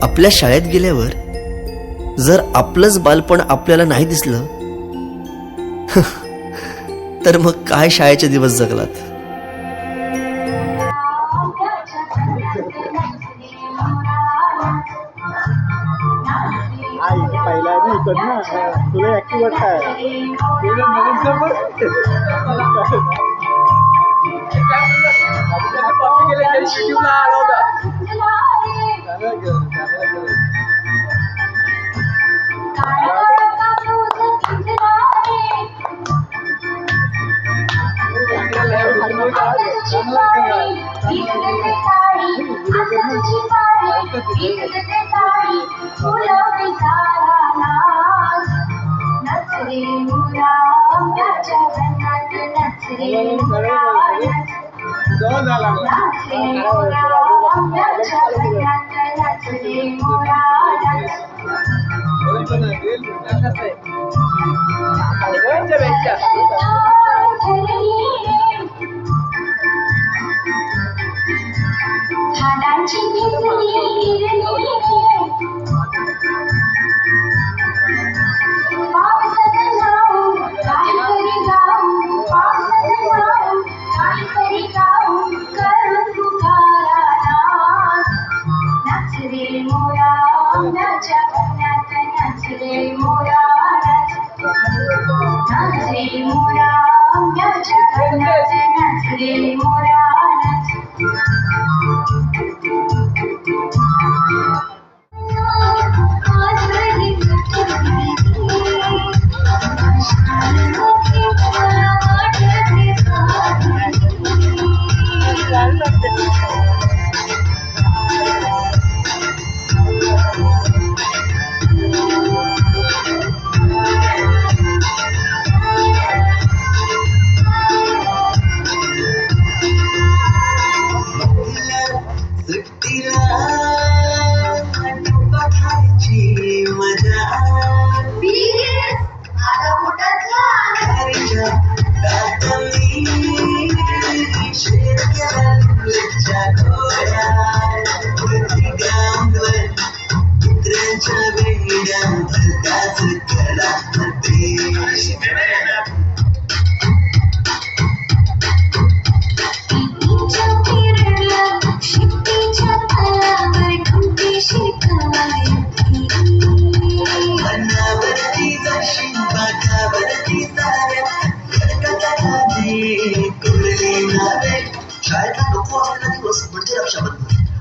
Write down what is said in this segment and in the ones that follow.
आपल्या शाळेत गेल्यावर जर आपलंच बालपण आपल्याला नाही दिसलं तर मग काय शाळेचे दिवस जगलात. पहिला आहे ना इकडं ना तुला ऍक्टिव्ह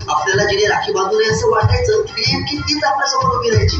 आपल्याला जिने राखी बांधून असं वाटायचं की नेमकी तीच आपल्यासमोर उभी राहायची.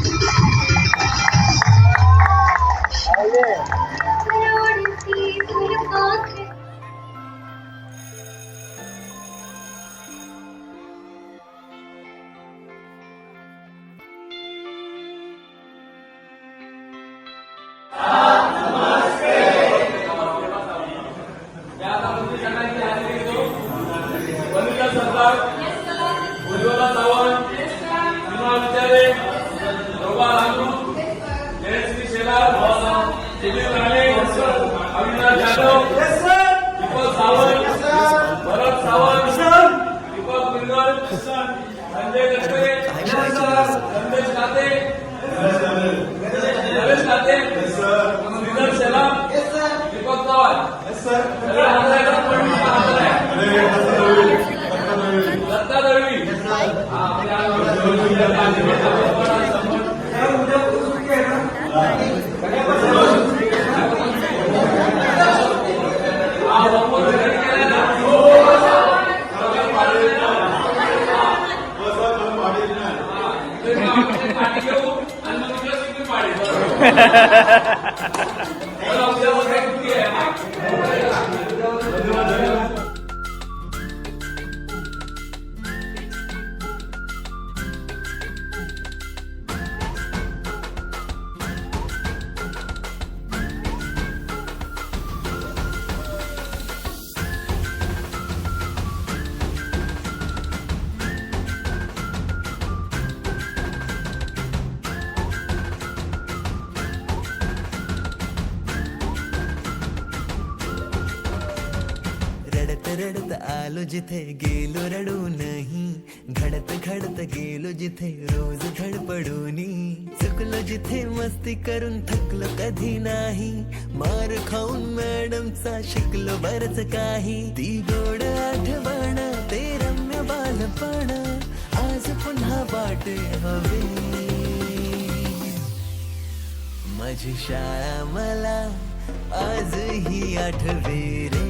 रडत आलो जिथे गेलो रडूनही, घडत घडत गेलो जिथे रोज धडपडूनी, चुकलो जिथे मस्ती करून थकलो कधी नाही, मार खाऊन मॅडमचा शिकलो बरच काही, ती गोड आठवण ते रम्य बालपण आज पुन्हा वाटे हवे, माझी शाळा मला आजही आठवे रे.